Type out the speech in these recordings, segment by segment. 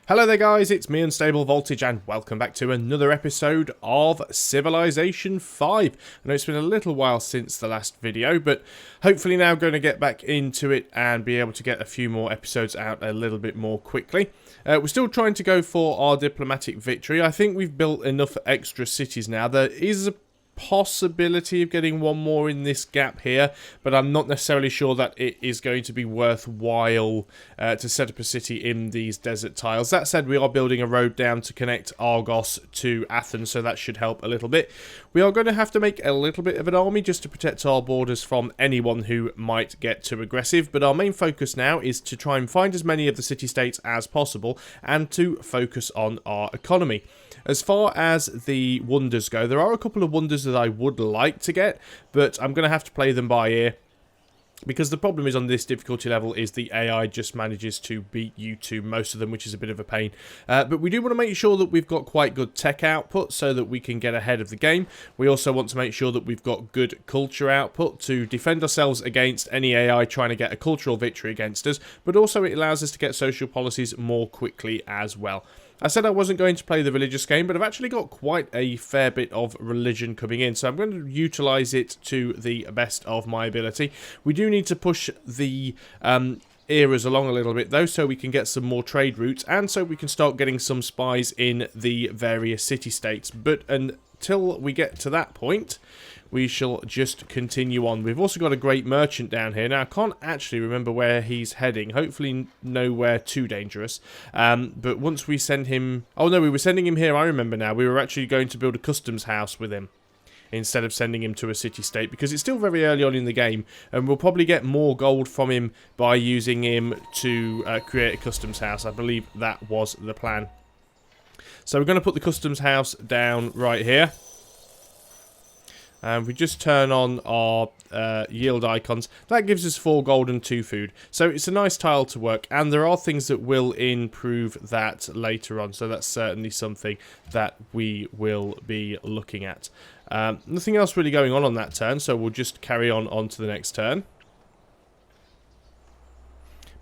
Hello there guys, it's me Unstable Voltage and welcome back to another episode of Civilization 5. I know it's been a little while since the last video, but hopefully now going to get back into it and be able to get a few more episodes out a little bit more quickly. We're still trying to go for our diplomatic victory. I think we've built enough extra cities now. There is a possibility of getting one more in this gap here, but I'm not necessarily sure that it is going to be worthwhile to set up a city in these desert tiles. That said, we are building a road down to connect Argos to Athens, so that should help a little bit. We are going to have to make a little bit of an army just to protect our borders from anyone who might get too aggressive, but our main focus now is to try and find as many of the city-states as possible and to focus on our economy. As far as the wonders go, there are a couple of wonders that I would like to get, but I'm going to have to play them by ear. Because the problem is on this difficulty level is the AI just manages to beat you to most of them, which is a bit of a pain. But we do want to make sure that we've got quite good tech output so that we can get ahead of the game. We also want to make sure that we've got good culture output to defend ourselves against any AI trying to get a cultural victory against us. But also it allows us to get social policies more quickly as well. I said I wasn't going to play the religious game, but I've actually got quite a fair bit of religion coming in, so I'm going to utilise it to the best of my ability. We do need to push the eras along a little bit, though, so we can get some more trade routes, and so we can start getting some spies in the various city-states. But until we get to that point, we shall just continue on. We've also got a great merchant down here. Now, I can't actually remember where he's heading. Hopefully nowhere too dangerous. But once we send him... Oh, no, we were sending him here, I remember now. We were actually going to build a customs house with him instead of sending him to a city-state, because it's still very early on in the game, and we'll probably get more gold from him by using him to create a customs house. I believe that was the plan. So we're going to put the customs house down right here. And we just turn on our yield icons. That gives us 4 gold and 2 food. So it's a nice tile to work. And there are things that will improve that later on. So that's certainly something that we will be looking at. Nothing else really going on that turn. So we'll just carry on to the next turn.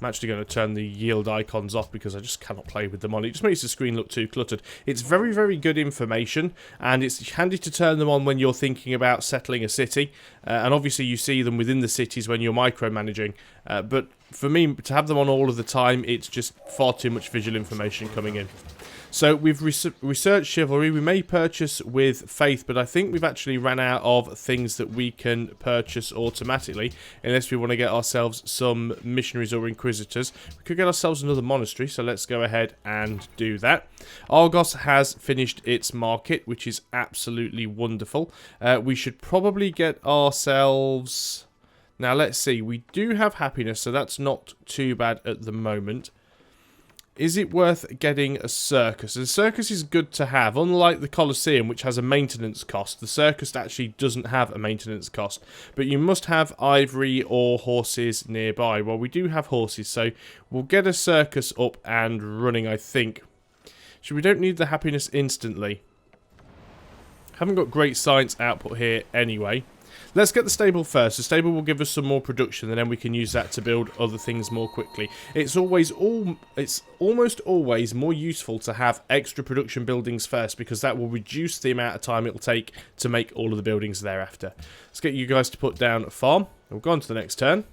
I'm actually going to turn the yield icons off because I just cannot play with them on. It just makes the screen look too cluttered. It's very, very good information, and it's handy to turn them on when you're thinking about settling a city. And obviously you see them within the cities when you're micromanaging. But for me, to have them on all of the time, it's just far too much visual information coming in. So we've researched chivalry. We may purchase with faith, but I think we've actually ran out of things that we can purchase automatically, unless we want to get ourselves some missionaries or inquisitors. We could get ourselves another monastery, so let's go ahead and do that. Argos has finished its market, which is absolutely wonderful. We should probably get ourselves... Now, let's see. We do have happiness, so that's not too bad at the moment. Is it worth getting a circus? A circus is good to have. Unlike the Colosseum, which has a maintenance cost, the circus actually doesn't have a maintenance cost. But you must have ivory or horses nearby. Well, we do have horses, so we'll get a circus up and running, I think. So we don't need the happiness instantly. Haven't got great science output here anyway. Let's get the stable first. The stable will give us some more production, and then we can use that to build other things more quickly. It's almost always more useful to have extra production buildings first, because that will reduce the amount of time it will take to make all of the buildings thereafter. Let's get you guys to put down a farm. We'll go on to the next turn.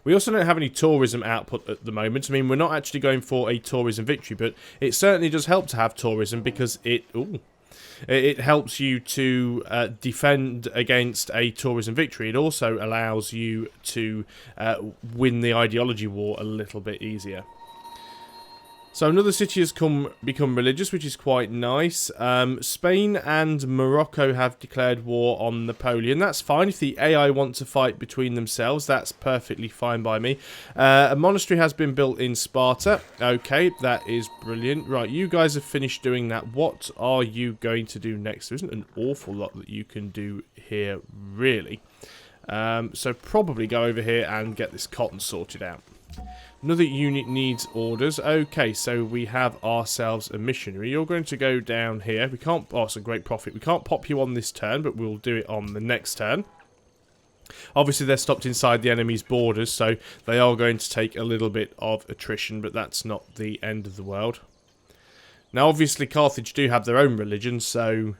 We also don't have any tourism output at the moment. I mean, we're not actually going for a tourism victory, but it certainly does help to have tourism because it helps you to defend against a tourism victory. It also allows you to win the ideology war a little bit easier. So another city has become religious, which is quite nice. Spain and Morocco have declared war on Napoleon. That's fine. If the AI want to fight between themselves, that's perfectly fine by me. A monastery has been built in Sparta. Okay, that is brilliant. Right, you guys have finished doing that. What are you going to do next? There isn't an awful lot that you can do here, really. So probably go over here and get this cotton sorted out. Another unit needs orders. Okay, so we have ourselves a missionary. You're going to go down here. We can't... Oh, it's a great profit. We can't pop you on this turn, but we'll do it on the next turn. Obviously, they're stopped inside the enemy's borders, so they are going to take a little bit of attrition, but that's not the end of the world. Now, obviously, Carthage do have their own religion, so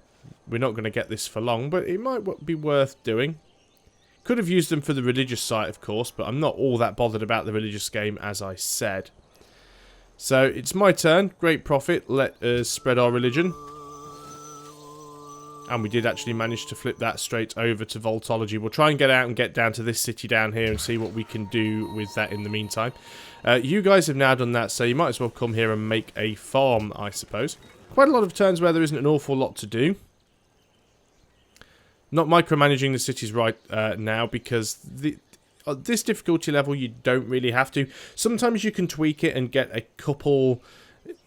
we're not going to get this for long, but it might be worth doing. Could have used them for the religious site, of course, but I'm not all that bothered about the religious game, as I said. So, it's my turn. Great profit. Let us spread our religion. And we did actually manage to flip that straight over to Voltology. We'll try and get out and get down to this city down here and see what we can do with that in the meantime. You guys have now done that, so you might as well come here and make a farm, I suppose. Quite a lot of turns where there isn't an awful lot to do. Not micromanaging the cities right now, because at this difficulty level you don't really have to. Sometimes you can tweak it and get a couple...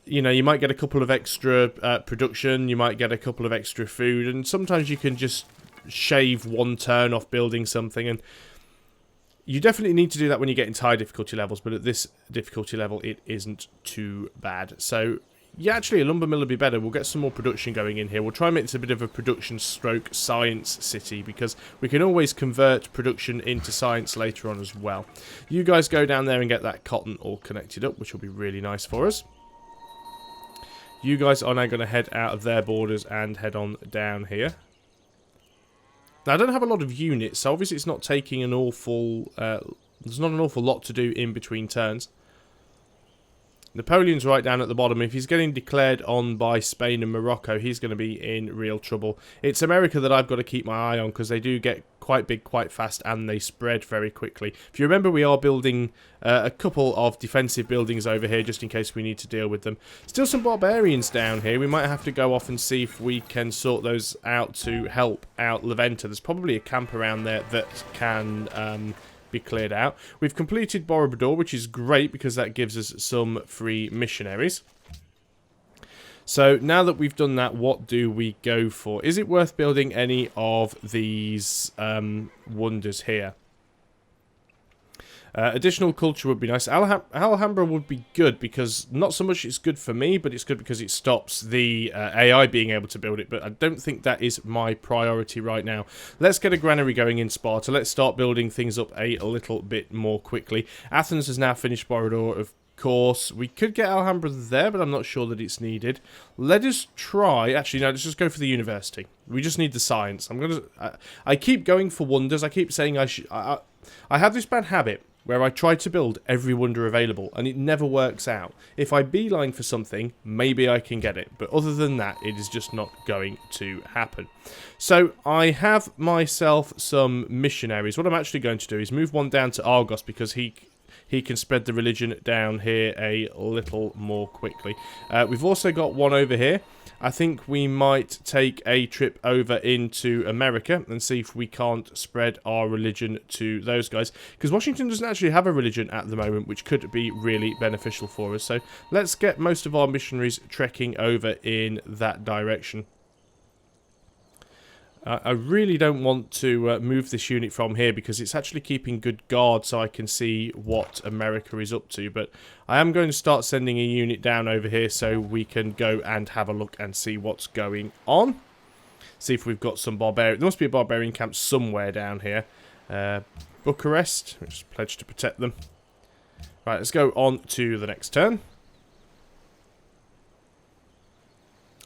You know, you might get a couple of extra production, you might get a couple of extra food, and sometimes you can just shave one turn off building something, and you definitely need to do that when you get into high difficulty levels, but at this difficulty level it isn't too bad. So, yeah, actually a lumber mill would be better. We'll get some more production going in here. We'll try and make this a bit of a production stroke science city, because we can always convert production into science later on as well. You guys go down there and get that cotton all connected up, which will be really nice for us. You guys are now going to head out of their borders and head on down here. Now, I don't have a lot of units, so obviously it's not taking an awful... there's not an awful lot to do in between turns. Napoleon's right down at the bottom. If he's getting declared on by Spain and Morocco, he's going to be in real trouble. It's America that I've got to keep my eye on, because they do get quite big quite fast and they spread very quickly. If you remember, we are building a couple of defensive buildings over here just in case we need to deal with them. Still some barbarians down here. We might have to go off and see if we can sort those out to help out Leventa. There's probably a camp around there that can... be cleared out. We've completed Borobudur, which is great because that gives us some free missionaries. So now that we've done that, what do we go for? Is it worth building any of these wonders here? Additional culture would be nice. Alhambra would be good because not so much it's good for me, but it's good because it stops the AI being able to build it. But I don't think that is my priority right now. Let's get a granary going in Sparta. Let's start building things up a little bit more quickly. Athens has now finished Borodor, of course. We could get Alhambra there, but I'm not sure that it's needed. Let us try... Actually, no, let's just go for the university. We just need the science. I keep going for wonders. I keep saying I have this bad habit where I try to build every wonder available, and it never works out. If I beeline for something, maybe I can get it, but other than that, it is just not going to happen. So, I have myself some missionaries. What I'm actually going to do is move one down to Argos, because he can spread the religion down here a little more quickly. We've also got one over here. I think we might take a trip over into America and see if we can't spread our religion to those guys. Because Washington doesn't actually have a religion at the moment, which could be really beneficial for us. So let's get most of our missionaries trekking over in that direction. I really don't want to move this unit from here because it's actually keeping good guard so I can see what America is up to. But I am going to start sending a unit down over here so we can go and have a look and see what's going on. See if we've got some barbarian... There must be a barbarian camp somewhere down here. Bucharest, which is pledged to protect them. Right, let's go on to the next turn.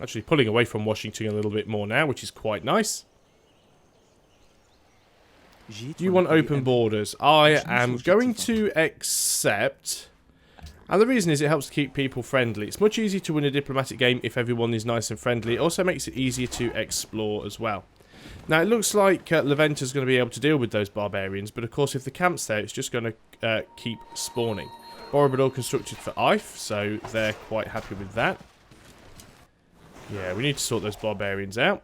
Actually pulling away from Washington a little bit more now, which is quite nice. Do you want open borders? I am going to accept. And the reason is it helps keep people friendly. It's much easier to win a diplomatic game if everyone is nice and friendly. It also makes it easier to explore as well. Now, it looks like Leventa's going to be able to deal with those barbarians. But, of course, if the camp's there, it's just going to keep spawning. Borobudur constructed for Ife, so they're quite happy with that. Yeah, we need to sort those barbarians out.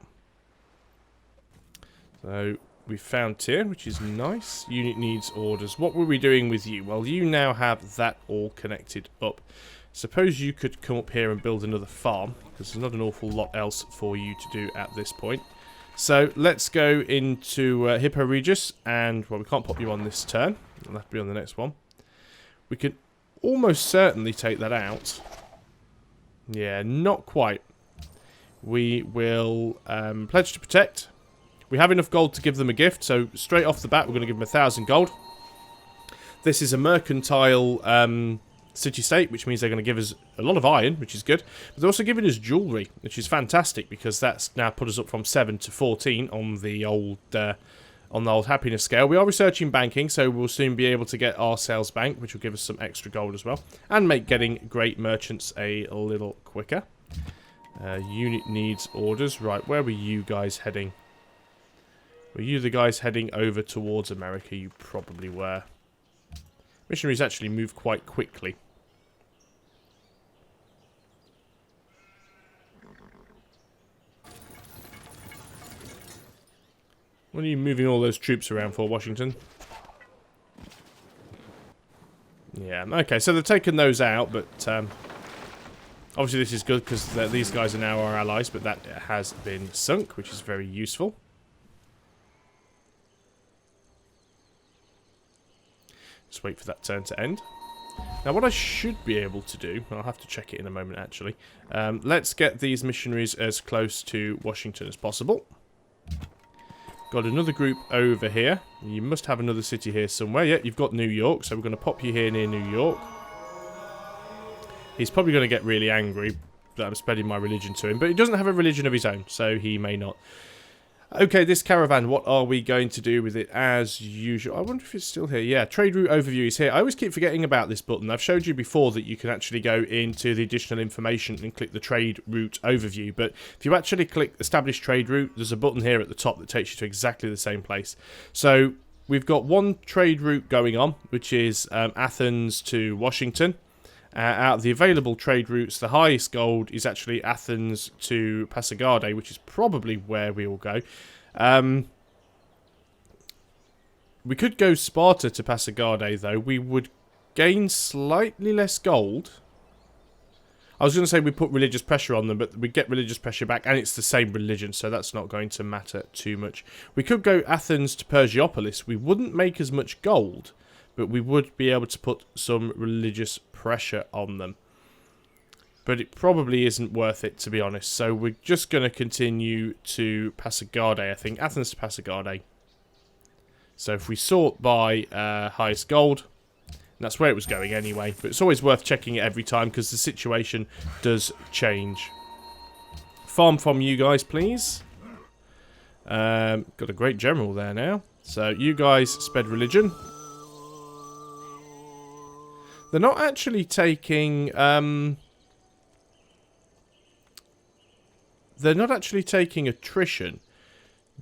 So, we've found Tyr, which is nice. Unit needs orders. What were we doing with you? Well, you now have that all connected up. Suppose you could come up here and build another farm, because there's not an awful lot else for you to do at this point. So, let's go into Hippo Regius, and, well, we can't pop you on this turn. It'll have to be on the next one. We can almost certainly take that out. Yeah, not quite. We will pledge to protect. We have enough gold to give them a gift, so straight off the bat we're going to give them 1,000 gold. This is a mercantile city-state, which means they're going to give us a lot of iron, which is good. But they're also giving us jewellery, which is fantastic, because that's now put us up from 7 to 14 on the old happiness scale. We are researching banking, so we'll soon be able to get our sales bank, which will give us some extra gold as well, and make getting great merchants a little quicker. Unit needs orders. Right, where were you guys heading? Were you the guys heading over towards America? You probably were. Missionaries actually move quite quickly. What are you moving all those troops around for, Washington? Yeah, okay, so they've taken those out, but obviously this is good because these guys are now our allies, but that has been sunk, which is very useful. Just wait for that turn to end. Now what I should be able to do, I'll have to check it in a moment actually, let's get these missionaries as close to Washington as possible. Got another group over here. You must have another city here somewhere. Yeah, you've got New York, so we're going to pop you here near New York. He's probably going to get really angry that I'm spreading my religion to him, but he doesn't have a religion of his own, so he may not. Okay, this caravan, what are we going to do with it as usual? I wonder if it's still here. Yeah, trade route overview is here. I always keep forgetting about this button. I've showed you before that you can actually go into the additional information and click the trade route overview. But if you actually click establish trade route, there's a button here at the top that takes you to exactly the same place. So we've got one trade route going on, which is Athens to Washington. Out of the available trade routes, the highest gold is actually Athens to Pasargadae, which is probably where we will go. We could go Sparta to Pasargadae, though. We would gain slightly less gold. I was going to say we put religious pressure on them, but we get religious pressure back, and it's the same religion, so that's not going to matter too much. We could go Athens to Persepolis. We wouldn't make as much gold, but we would be able to put some religious pressure on them. But it probably isn't worth it, to be honest. So we're just going to continue to Pasargadae, I think. Athens to Pasargadae. So if we sort by highest gold, that's where it was going anyway. But it's always worth checking it every time because the situation does change. Farm from you guys, please. Got a great general there now. So you guys spread religion. They're not actually taking, they're not actually taking attrition.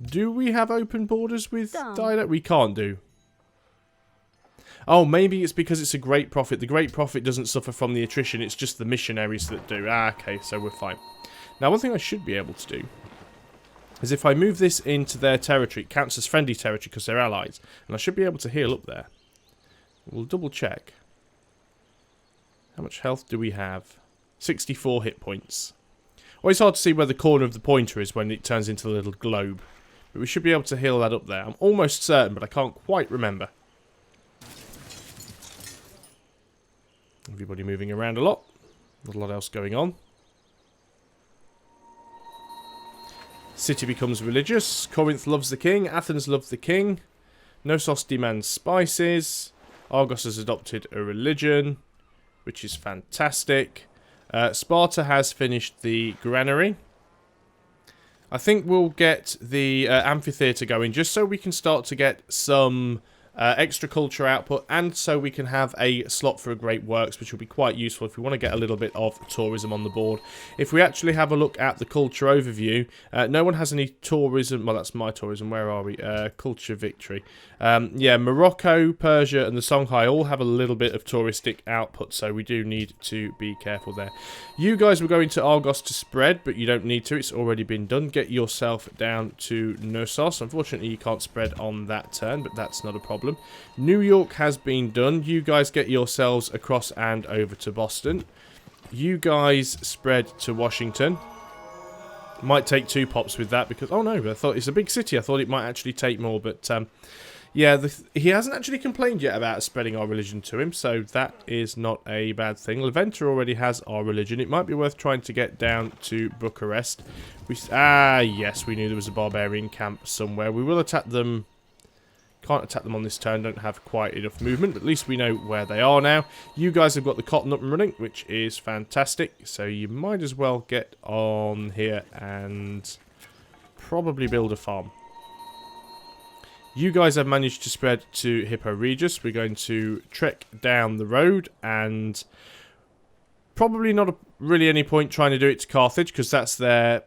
Do we have open borders with dialect? We can't do. Oh, maybe it's because it's a great prophet. The great prophet doesn't suffer from the attrition. It's just the missionaries that do. Ah, okay, so we're fine. Now, one thing I should be able to do is if I move this into their territory, it counts as friendly territory because they're allies. And I should be able to heal up there. We'll double check. How much health do we have? 64 hit points. Always hard to see where the corner of the pointer is when it turns into a little globe. But we should be able to heal that up there. I'm almost certain, but I can't quite remember. Everybody moving around a lot. Not a lot else going on. City becomes religious. Corinth loves the king. Athens loves the king. Knossos demands spices. Argos has adopted a religion, which is fantastic. Sparta has finished the granary. I think we'll get the amphitheatre going just so we can start to get some extra culture output and so we can have a slot for a great works, which will be quite useful if we want to get a little bit of tourism on the board. If we actually have a look at the culture overview, no one has any tourism. Well, that's my tourism. Where are we? Culture victory. Yeah, Morocco, Persia and the Songhai all have a little bit of touristic output, so we do need to be careful there. You guys were going to Argos to spread, but you don't need to. It's already been done. Get yourself down to Knossos. Unfortunately, you can't spread on that turn, but that's not a problem. New York has been done. You guys get yourselves across and over to Boston. You guys spread to Washington. Might take 2 pops with that because... Oh no, I thought it's a big city. I thought it might actually take more, but... Yeah, he hasn't actually complained yet about spreading our religion to him, so that is not a bad thing. Leventa already has our religion. It might be worth trying to get down to Bucharest. Yes, we knew there was a barbarian camp somewhere. We will attack them. Can't attack them on this turn, don't have quite enough movement, but at least we know where they are now. You guys have got the cotton up and running, which is fantastic, so you might as well get on here and probably build a farm. You guys have managed to spread to Hippo Regius. We're going to trek down the road, and probably not really any point trying to do it to Carthage, because that's their...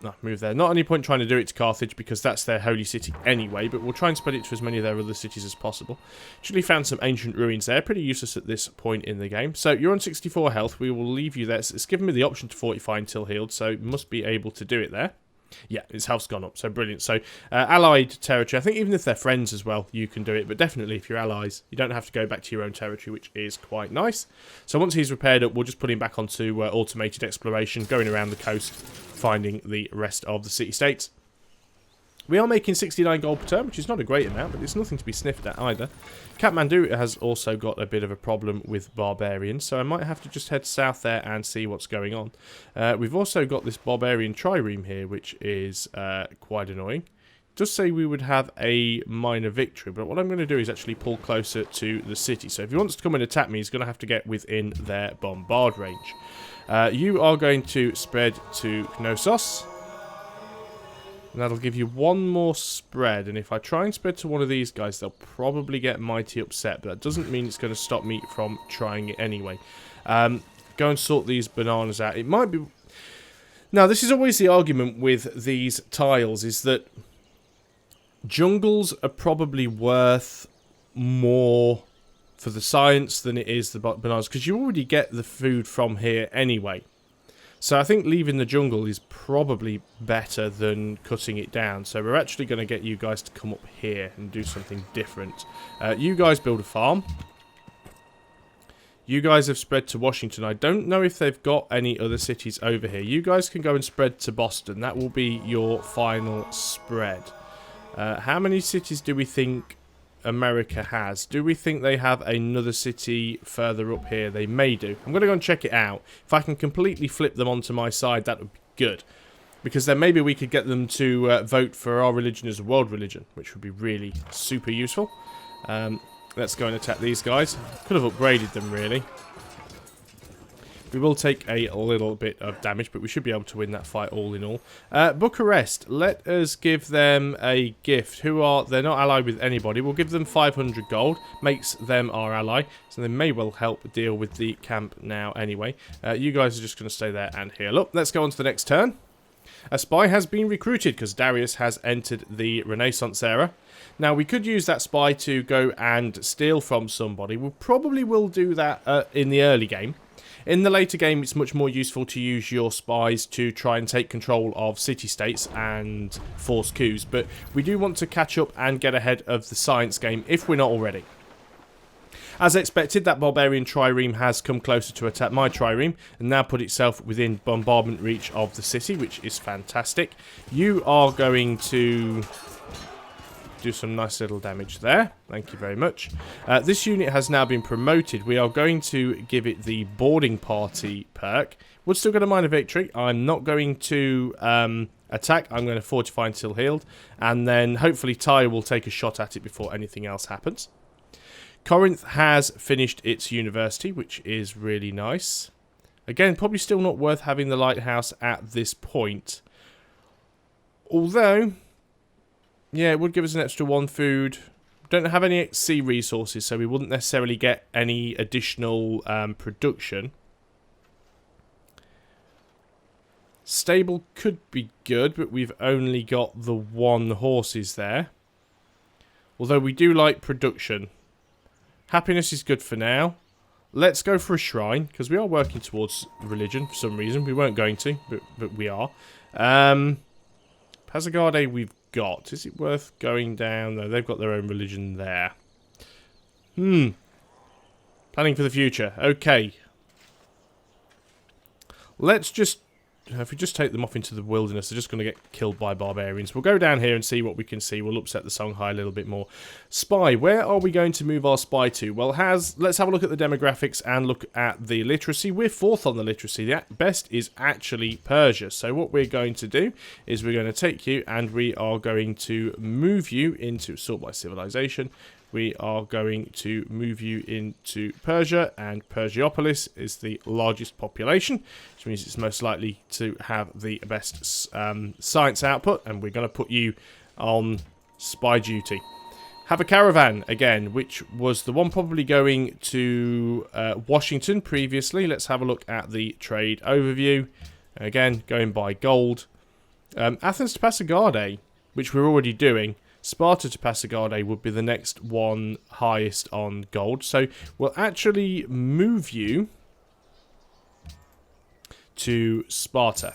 No, move there. Not any point trying to do it to Carthage, because that's their holy city anyway, but we'll try and spread it to as many of their other cities as possible. Actually found some ancient ruins there, pretty useless at this point in the game. So, you're on 64 health, we will leave you there. It's given me the option to fortify until healed, so must be able to do it there. Yeah, his health's gone up, so brilliant. So, allied territory, I think even if they're friends as well, you can do it. But definitely, if you're allies, you don't have to go back to your own territory, which is quite nice. So once he's repaired up, we'll just put him back onto automated exploration, going around the coast, finding the rest of the city-states. We are making 69 gold per turn, which is not a great amount, but it's nothing to be sniffed at either. Kathmandu has also got a bit of a problem with barbarians, so I might have to just head south there and see what's going on. We've also got this barbarian trireme here, which is quite annoying. It does say we would have a minor victory, but what I'm going to do is actually pull closer to the city. So if he wants to come and attack me, he's going to have to get within their bombard range. You are going to spread to Knossos. And that'll give you one more spread. And if I try and spread to one of these guys, they'll probably get mighty upset. But that doesn't mean it's going to stop me from trying it anyway. Go and sort these bananas out. It might be... Now, this is always the argument with these tiles, is that jungles are probably worth more for the science than it is the bananas. Because you already get the food from here anyway. So I think leaving the jungle is probably better than cutting it down. So we're actually going to get you guys to come up here and do something different. You guys build a farm. You guys have spread to Washington. I don't know if they've got any other cities over here. You guys can go and spread to Boston. That will be your final spread. How many cities do we think America has? Do we think they have another city further up here? They may do. I'm going to go and check it out. If I can completely flip them onto my side, that would be good. Because then maybe we could get them to vote for our religion as a world religion, which would be really super useful. Let's go and attack these guys. Could have upgraded them, really. We will take a little bit of damage, but we should be able to win that fight all in all. Bucharest, let us give them a gift. They're not allied with anybody. We'll give them 500 gold. Makes them our ally. So they may well help deal with the camp now anyway. You guys are just going to stay there and heal up. Let's go on to the next turn. A spy has been recruited because Darius has entered the Renaissance era. Now, we could use that spy to go and steal from somebody. We probably will do that in the early game. In the later game, it's much more useful to use your spies to try and take control of city-states and force coups, but we do want to catch up and get ahead of the science game if we're not already. As expected, that barbarian trireme has come closer to attack my trireme and now put itself within bombardment reach of the city, which is fantastic. You are going to do some nice little damage there. Thank you very much. This unit has now been promoted. We are going to give it the boarding party perk. We're still going to mine a victory. I'm not going to attack. I'm going to fortify until healed. And then hopefully Tyre will take a shot at it before anything else happens. Corinth has finished its university, which is really nice. Again, probably still not worth having the lighthouse at this point. Although... yeah, it would give us an extra 1 food. Don't have any sea resources, so we wouldn't necessarily get any additional production. Stable could be good, but we've only got the 1 horses there. Although we do like production. Happiness is good for now. Let's go for a shrine, because we are working towards religion for some reason. We weren't going to, but we are. Passagarde we've got. Is it worth going down? No, they've got their own religion there. Planning for the future. Okay. Let's just if we just take them off into the wilderness, they're just going to get killed by barbarians. We'll go down here and see what we can see. We'll upset the Songhai a little bit more. Spy, where are we going to move our spy to? Well, let's have a look at the demographics and look at the literacy. We're 4th on the literacy. The best is actually Persia. So what we're going to do is we're going to take you and we are going to move you into sort by civilization. We are going to move you into Persia, and Persiopolis is the largest population, which means it's most likely to have the best science output, and we're going to put you on spy duty. Have a caravan, again, which was the one probably going to Washington previously. Let's have a look at the trade overview. Again, going by gold. Athens to Pasargadae, which we're already doing. Sparta to Pasargadae would be the next one highest on gold. So we'll actually move you to Sparta.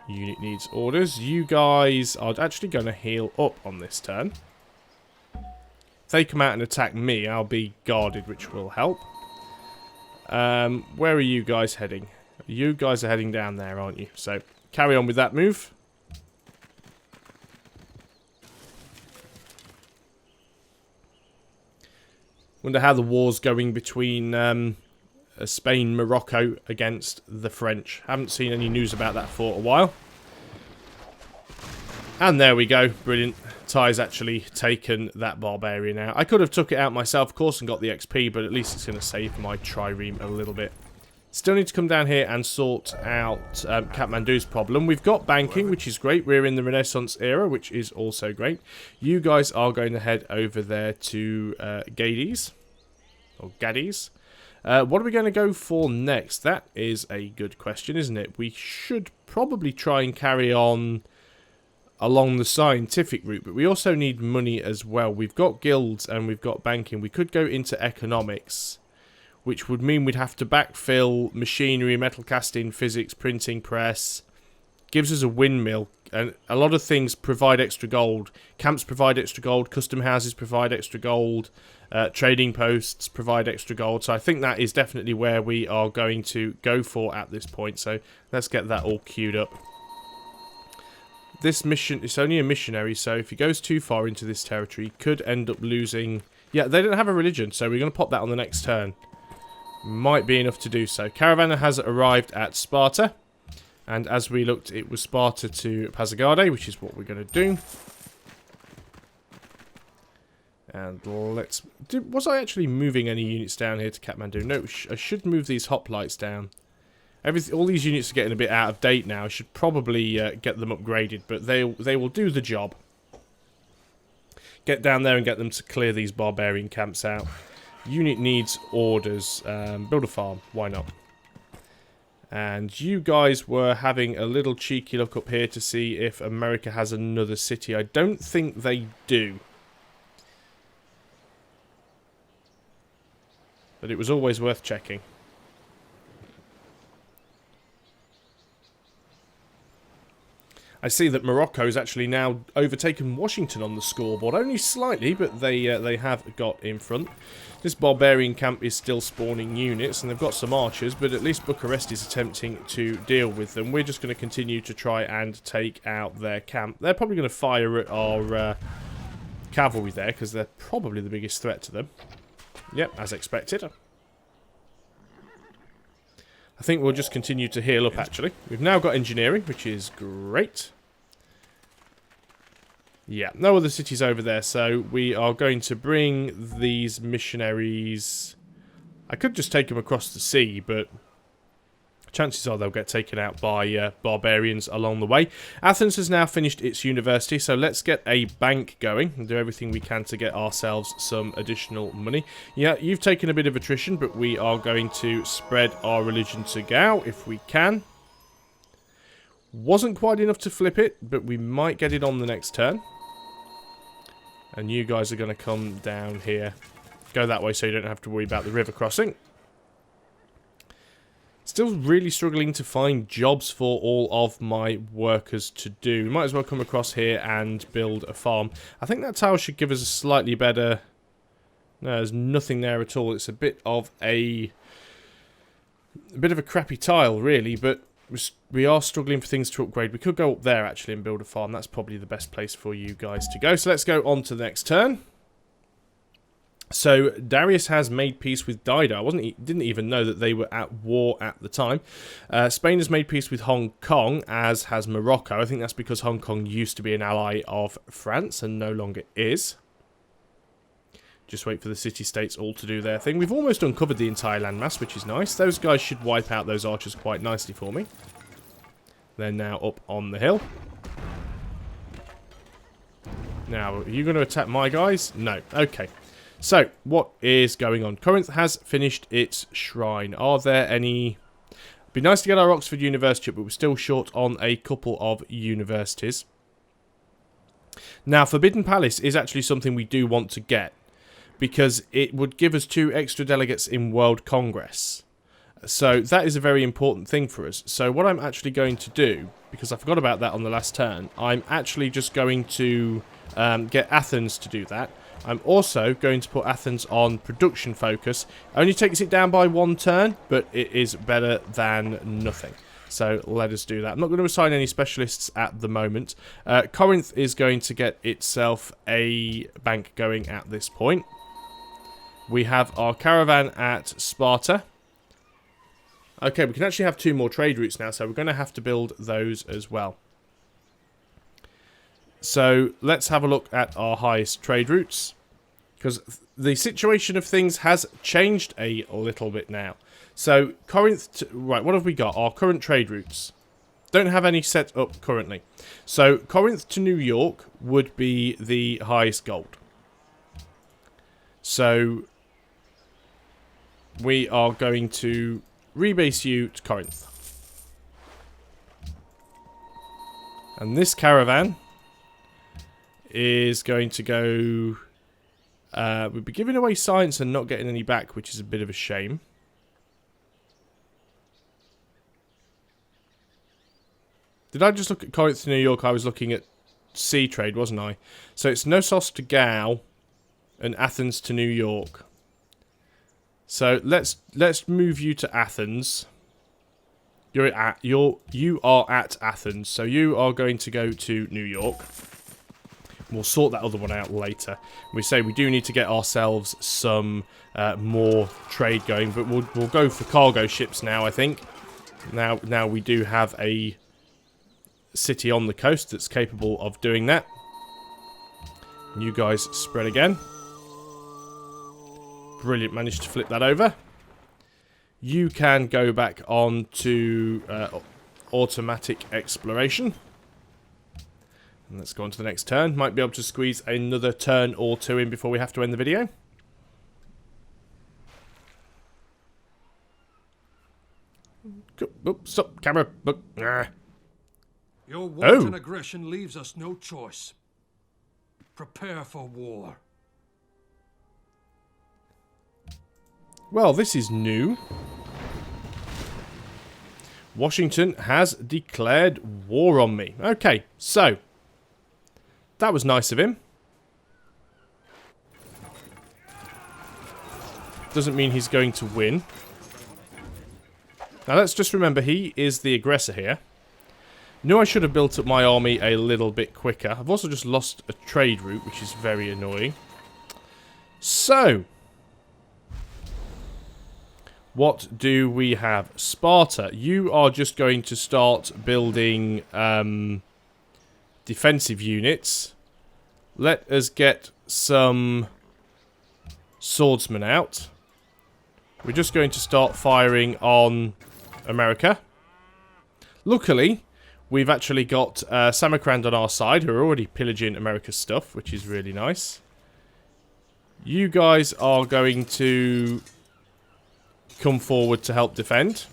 Unit needs orders. You guys are actually going to heal up on this turn. If they come out and attack me, I'll be guarded, which will help. Where are you guys heading? You guys are heading down there, aren't you? So carry on with that move. Wonder how the war's going between Spain and Morocco against the French. Haven't seen any news about that for a while. And there we go. Brilliant. Ty's actually taken that barbarian out. I could have took it out myself, of course, and got the XP, but at least it's going to save my trireme a little bit. Still need to come down here and sort out Kathmandu's problem. We've got banking, which is great. We're in the Renaissance era, which is also great. You guys are going to head over there to Gades. Or Gades. What are we going to go for next? That is a good question, isn't it? We should probably try and carry on along the scientific route, but we also need money as well. We've got guilds and we've got banking. We could go into economics, which would mean we'd have to backfill machinery, metal casting, physics, printing press. Gives us a windmill, and a lot of things provide extra gold. Camps provide extra gold, custom houses provide extra gold, trading posts provide extra gold. So I think that is definitely where we are going to go for at this point. So let's get that all queued up. This mission, it's only a missionary, so if he goes too far into this territory, he could end up losing... Yeah, they don't have a religion, so we're going to pop that on the next turn. Might be enough to do so. Caravan has arrived at Sparta. And as we looked, it was Sparta to Pasargadae, which is what we're going to do. And let's... Was I actually moving any units down here to Kathmandu? No, I should move these hoplites down. All these units are getting a bit out of date now. I should probably get them upgraded, but they will do the job. Get down there and get them to clear these barbarian camps out. Unit needs orders. Build a farm. Why not? And you guys were having a little cheeky look up here to see if America has another city. I don't think they do. But it was always worth checking. I see that Morocco's actually now overtaken Washington on the scoreboard. Only slightly, but they have got in front. This barbarian camp is still spawning units, and they've got some archers, but at least Bucharest is attempting to deal with them. We're just going to continue to try and take out their camp. They're probably going to fire at our cavalry there, because they're probably the biggest threat to them. Yep, as expected. I think we'll just continue to heal up, actually. We've now got engineering, which is great. Yeah, no other cities over there, so we are going to bring these missionaries... I could just take them across the sea, but chances are they'll get taken out by barbarians along the way. Athens has now finished its university, so let's get a bank going and do everything we can to get ourselves some additional money. Yeah, you've taken a bit of attrition, but we are going to spread our religion to Gao if we can. Wasn't quite enough to flip it, but we might get it on the next turn. And you guys are going to come down here. Go that way so you don't have to worry about the river crossing. Still really struggling to find jobs for all of my workers to do. We might as well come across here and build a farm. I think that tile should give us a slightly better... No, there's nothing there at all. It's a bit of a A bit of a crappy tile, really, but we are struggling for things to upgrade. We could go up there, actually, and build a farm. That's probably the best place for you guys to go. So let's go on to the next turn. So Darius has made peace with Dido. Didn't even know that they were at war at the time. Spain has made peace with Hong Kong, as has Morocco. I think that's because Hong Kong used to be an ally of France and no longer is. Just wait for the city-states all to do their thing. We've almost uncovered the entire landmass, which is nice. Those guys should wipe out those archers quite nicely for me. They're now up on the hill. Now, are you going to attack my guys? No. Okay. So, what is going on? Corinth has finished its shrine. Are there any... It'd be nice to get our Oxford University, but we're still short on a couple of universities. Now, Forbidden Palace is actually something we do want to get, because it would give us 2 extra delegates in World Congress. So, that is a very important thing for us. So, what I'm actually going to do, because I forgot about that on the last turn, I'm actually just going to get Athens to do that. I'm also going to put Athens on production focus. Only takes it down by 1 turn, but it is better than nothing. So let us do that. I'm not going to assign any specialists at the moment. Corinth is going to get itself a bank going at this point. We have our caravan at Sparta. Okay, we can actually have 2 more trade routes now, so we're going to have to build those as well. So, let's have a look at our highest trade routes. Because the situation of things has changed a little bit now. So, Corinth... Right, what have we got? Our current trade routes. Don't have any set up currently. So, Corinth to New York would be the highest gold. So, we are going to rebase you to Corinth. And this caravan is going to go... we'd be giving away science and not getting any back, which is a bit of a shame. Did I just look at Corinth to New York? I was looking at sea trade, wasn't I? So it's Knossos to Gao and Athens to New York. So let's move you to Athens. You are at Athens, so you are going to go to New York. We'll sort that other one out later. We say we do need to get ourselves some more trade going, but we'll go for cargo ships now, I think. Now we do have a city on the coast that's capable of doing that. You guys spread again. Brilliant, managed to flip that over. You can go back on to automatic exploration. And let's go on to the next turn. Might be able to squeeze another turn or 2 in before we have to end the video. Oops, stop, camera. Your wanton aggression leaves us no choice. Prepare for war. Well, this is new. Washington has declared war on me. Okay, so... that was nice of him. Doesn't mean he's going to win. Now let's just remember, he is the aggressor here. Knew I should have built up my army a little bit quicker. I've also just lost a trade route, which is very annoying. So... what do we have? Sparta, you are just going to start building defensive units. Let us get some swordsmen out. We're just going to start firing on America. Luckily, we've actually got Samarkand on our side, who are already pillaging America's stuff, which is really nice. You guys are going to come forward to help defend.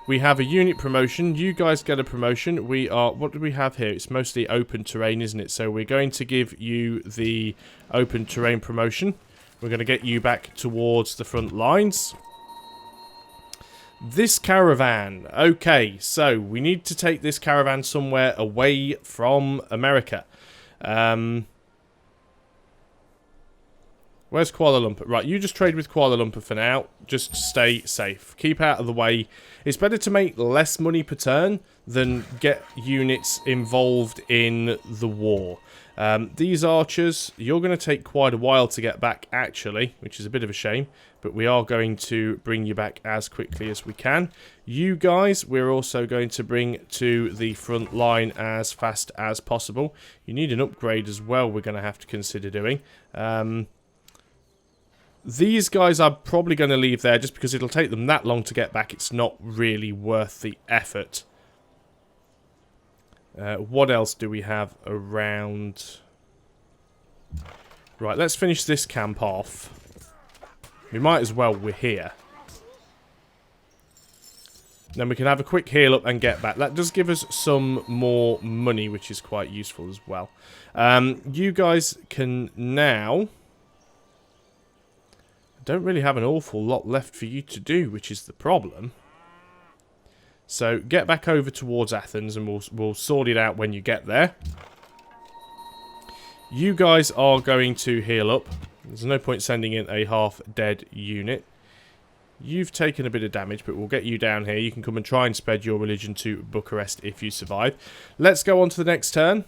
We have a unit promotion. You guys get a promotion. We are... what do we have here? It's mostly open terrain, isn't it? So we're going to give you the open terrain promotion. We're going to get you back towards the front lines. This caravan. Okay, so we need to take this caravan somewhere away from America. Well, Where's Kuala Lumpur? Right, you just trade with Kuala Lumpur for now. Just stay safe. Keep out of the way. It's better to make less money per turn than get units involved in the war. These archers, you're going to take quite a while to get back, actually, which is a bit of a shame. But we are going to bring you back as quickly as we can. You guys, we're also going to bring to the front line as fast as possible. You need an upgrade as well we're going to have to consider doing. These guys are probably going to leave there just because it'll take them that long to get back. It's not really worth the effort. What else do we have around? Right, let's finish this camp off. We might as well, we're here. Then we can have a quick heal up and get back. That does give us some more money, which is quite useful as well. You guys can now... don't really have an awful lot left for you to do, which is the problem. So get back over towards Athens and we'll sort it out when you get there. You guys are going to heal up. There's no point sending in a half-dead unit. You've taken a bit of damage, but we'll get you down here. You can come and try and spread your religion to Bucharest if you survive. Let's go on to the next turn.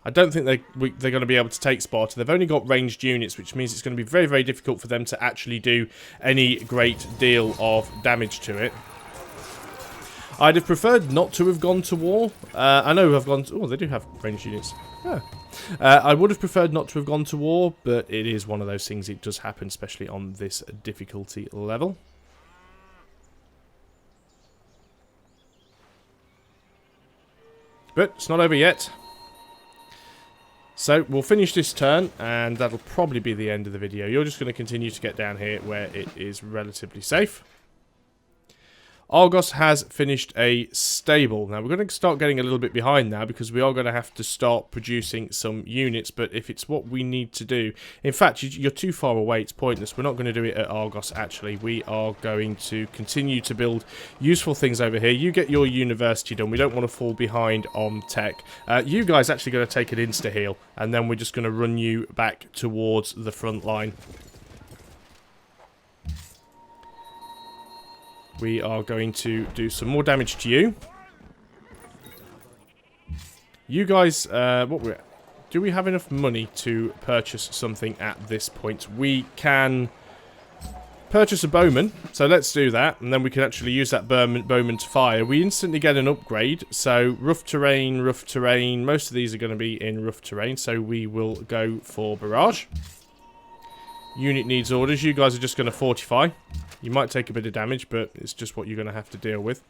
I don't think they're going to be able to take Sparta. They've only got ranged units, which means it's going to be very, very difficult for them to actually do any great deal of damage to it. I'd have preferred not to have gone to war. I know I've gone to... oh, they do have ranged units. Yeah. I would have preferred not to have gone to war, but it is one of those things. It does happen, especially on this difficulty level. But it's not over yet. So, we'll finish this turn, and that'll probably be the end of the video. You're just going to continue to get down here where it is relatively safe. Argos has finished a stable. Now, we're going to start getting a little bit behind now because we are going to have to start producing some units. But if it's what we need to do... in fact, you're too far away. It's pointless. We're not going to do it at Argos, actually. We are going to continue to build useful things over here. You get your university done. We don't want to fall behind on tech. You guys actually going to take an insta-heal. And then we're just going to run you back towards the front line. We are going to do some more damage to you. You guys, do we have enough money to purchase something at this point? We can purchase a bowman, so let's do that. And then we can actually use that bowman to fire. We instantly get an upgrade. So rough terrain, rough terrain. Most of these are going to be in rough terrain, so we will go for barrage. Unit needs orders. You guys are just going to fortify. You might take a bit of damage, but it's just what you're going to have to deal with.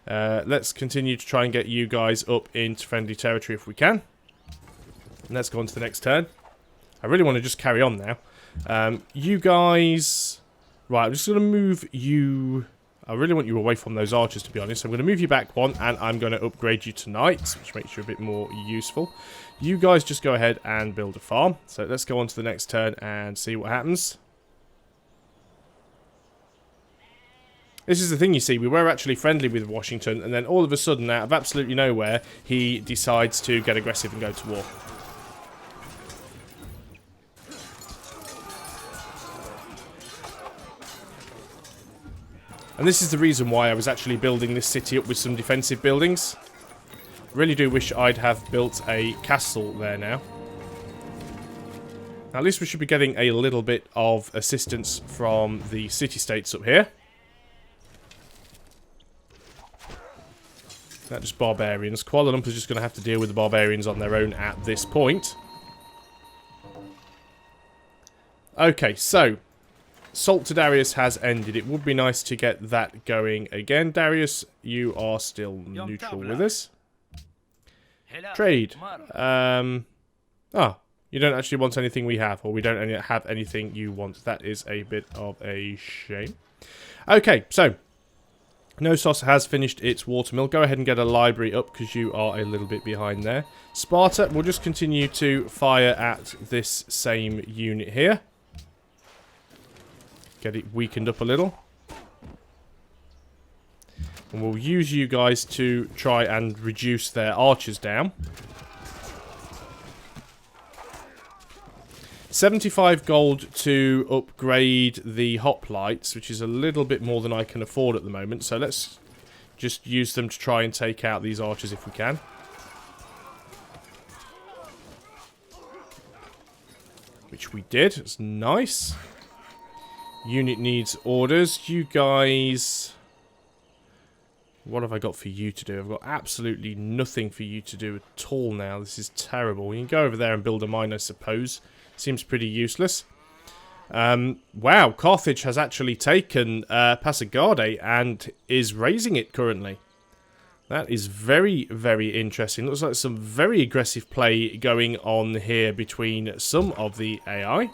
Let's continue to try and get you guys up into friendly territory if we can. And let's go on to the next turn. I really want to just carry on now. You guys... right, I'm just going to move you... I really want you away from those archers, to be honest. I'm going to move you back one, and I'm going to upgrade you to knights, which makes you a bit more useful. You guys just go ahead and build a farm. So let's go on to the next turn and see what happens. This is the thing, you see, we were actually friendly with Washington, and then all of a sudden, out of absolutely nowhere, he decides to get aggressive and go to war. And this is the reason why I was actually building this city up with some defensive buildings. Really do wish I'd have built a castle there now. Now, at least we should be getting a little bit of assistance from the city-states up here. Not just barbarians. Kuala Lumpur's just going to have to deal with the barbarians on their own at this point. Okay, so... Salt to Darius has ended. It would be nice to get that going again. Darius, you are still neutral with us. Trade. Oh, you don't actually want anything we have, or we don't have anything you want. That is a bit of a shame. Okay, so... Knossos has finished its watermill. Go ahead and get a library up because you are a little bit behind there. Sparta will just continue to fire at this same unit here. Get it weakened up a little. And we'll use you guys to try and reduce their archers down. 75 gold to upgrade the hoplites, which is a little bit more than I can afford at the moment. So let's just use them to try and take out these archers if we can. Which we did. It's nice. Unit needs orders. You guys... What have I got for you to do? I've got absolutely nothing for you to do at all now. This is terrible. You can go over there and build a mine, I suppose. Seems pretty useless. Wow, Carthage has actually taken Passagarde and is raising it currently. That is very, very interesting. Looks like some very aggressive play going on here between some of the AI.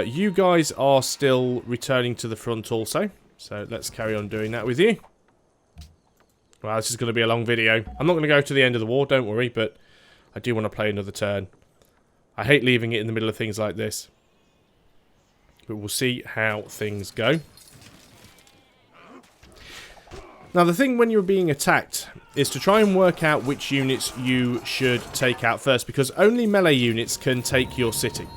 You guys are still returning to the front also. So let's carry on doing that with you. Well, this is going to be a long video. I'm not going to go to the end of the war, don't worry, but I do want to play another turn. I hate leaving it in the middle of things like this. But we'll see how things go. Now, the thing when you're being attacked is to try and work out which units you should take out first, because only melee units can take your city.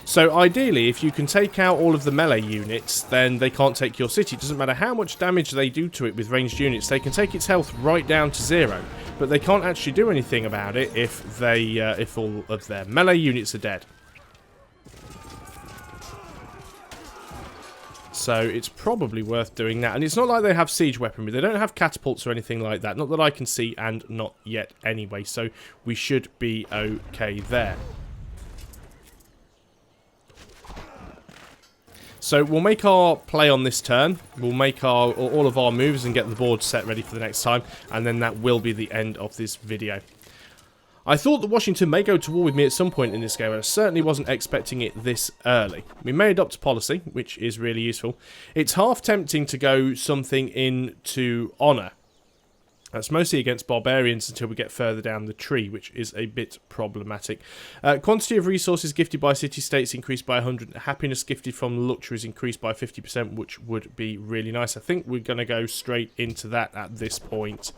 So ideally, if you can take out all of the melee units, then they can't take your city. It doesn't matter how much damage they do to it with ranged units. They can take its health right down to 0, but they can't actually do anything about it if all of their melee units are dead. So it's probably worth doing that. And it's not like they have siege weaponry. They don't have catapults or anything like that. Not that I can see, and not yet anyway. So we should be okay there. So we'll make our play on this turn. We'll make all of our moves and get the board set ready for the next time. And then that will be the end of this video. I thought that Washington may go to war with me at some point in this game. I certainly wasn't expecting it this early. We may adopt a policy, which is really useful. It's half tempting to go something into honour. That's mostly against barbarians until we get further down the tree, which is a bit problematic. Quantity of resources gifted by city-states increased by 100. Happiness gifted from luxuries increased by 50%, which would be really nice. I think we're going to go straight into that at this point.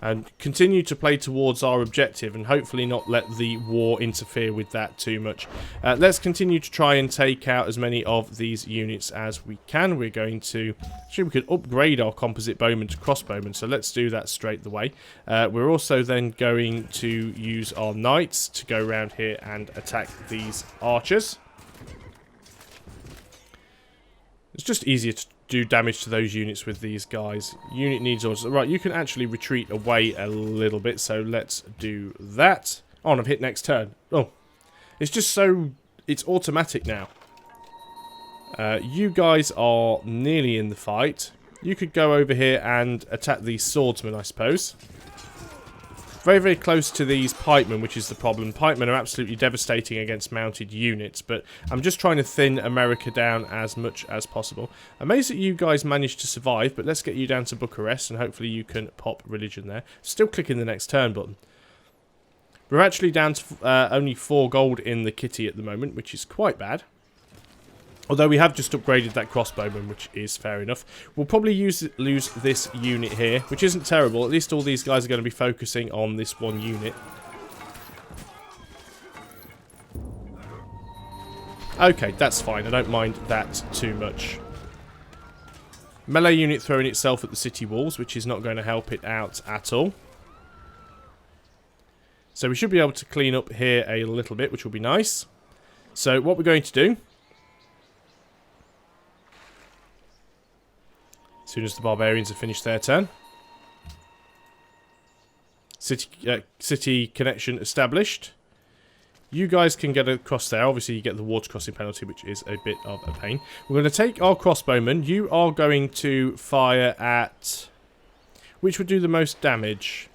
And continue to play towards our objective and hopefully not let the war interfere with that too much. Let's continue to try and take out as many of these units as we can. We're going to... Actually, we could upgrade our composite bowmen to crossbowmen, so let's do that straight away. We're also then going to use our knights to go around here and attack these archers. It's just easier to do damage to those units with these guys. Unit needs orders. Right, you can actually retreat away a little bit, so let's do that. Oh, and I've hit next turn. Oh, it's just so... It's automatic now. You guys are nearly in the fight. You could go over here and attack these swordsmen, I suppose. Very, very close to these pikemen, which is the problem. Pikemen are absolutely devastating against mounted units, but I'm just trying to thin America down as much as possible. Amazed that you guys managed to survive, but let's get you down to Bucharest, and hopefully you can pop religion there. Still clicking the next turn button. We're actually down to only 4 gold in the kitty at the moment, which is quite bad. Although we have just upgraded that crossbowman, which is fair enough. We'll probably lose this unit here, which isn't terrible. At least all these guys are going to be focusing on this one unit. Okay, that's fine. I don't mind that too much. Melee unit throwing itself at the city walls, which is not going to help it out at all. So we should be able to clean up here a little bit, which will be nice. So what we're going to do... As soon as the barbarians have finished their turn. City connection established. You guys can get across there. Obviously, you get the water crossing penalty, which is a bit of a pain. We're going to take our crossbowmen. You are going to fire at... Which would do the most damage?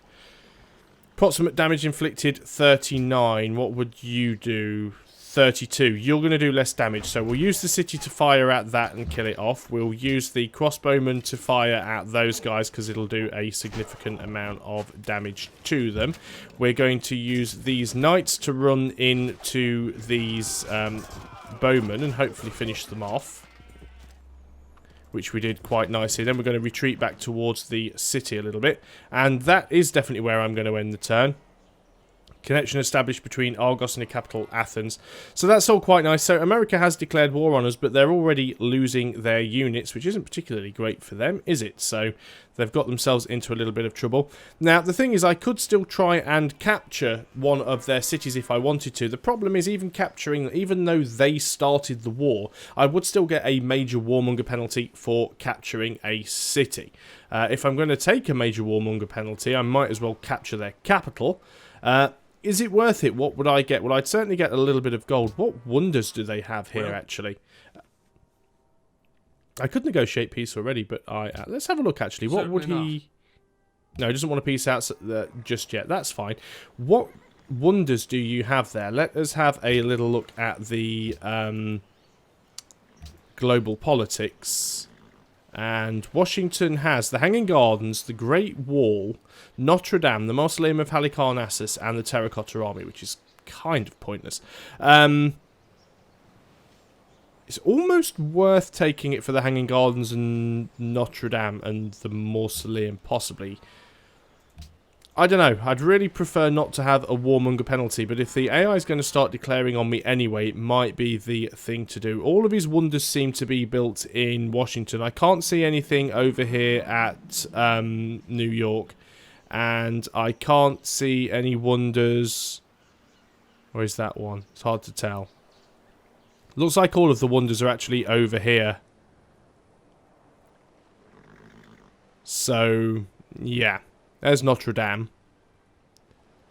Approximate damage inflicted, 39. What would you do? 32. You're going to do less damage, so we'll use the city to fire at that and kill it off. We'll use the crossbowmen to fire at those guys because it'll do a significant amount of damage to them. We're going to use these knights to run into these bowmen and hopefully finish them off, which we did quite nicely. Then we're going to retreat back towards the city a little bit, and that is definitely where I'm going to end the turn. Connection established between Argos and the capital, Athens. So that's all quite nice. So America has declared war on us, but they're already losing their units, which isn't particularly great for them, is it? So they've got themselves into a little bit of trouble. Now, the thing is, I could still try and capture one of their cities if I wanted to. The problem is, even though they started the war, I would still get a major warmonger penalty for capturing a city. If I'm going to take a major warmonger penalty, I might as well capture their capital. Is it worth it? What would I get? Well, I'd certainly get a little bit of gold. What wonders do they have here, actually? I could negotiate peace already, but let's have a look, actually. What would he... No, he doesn't want to peace out just yet. That's fine. What wonders do you have there? Let us have a little look at the global politics. And Washington has the Hanging Gardens, the Great Wall, Notre Dame, the Mausoleum of Halicarnassus, and the Terracotta Army, which is kind of pointless. It's almost worth taking it for the Hanging Gardens and Notre Dame and the Mausoleum, possibly. I don't know. I'd really prefer not to have a warmonger penalty, but if the AI is going to start declaring on me anyway, it might be the thing to do. All of his wonders seem to be built in Washington. I can't see anything over here at New York, and I can't see any wonders. Where is that one? It's hard to tell. Looks like all of the wonders are actually over here. So, yeah. There's Notre Dame.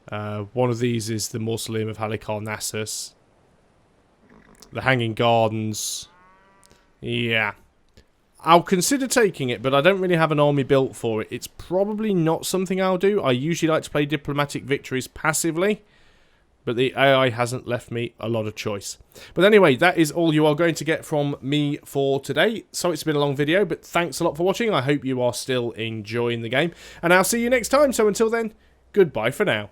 One of these is the Mausoleum of Halicarnassus. The Hanging Gardens. Yeah. I'll consider taking it, but I don't really have an army built for it. It's probably not something I'll do. I usually like to play diplomatic victories passively, but the AI hasn't left me a lot of choice. But anyway, that is all you are going to get from me for today. So it's been a long video, but thanks a lot for watching. I hope you are still enjoying the game, and I'll see you next time. So until then, goodbye for now.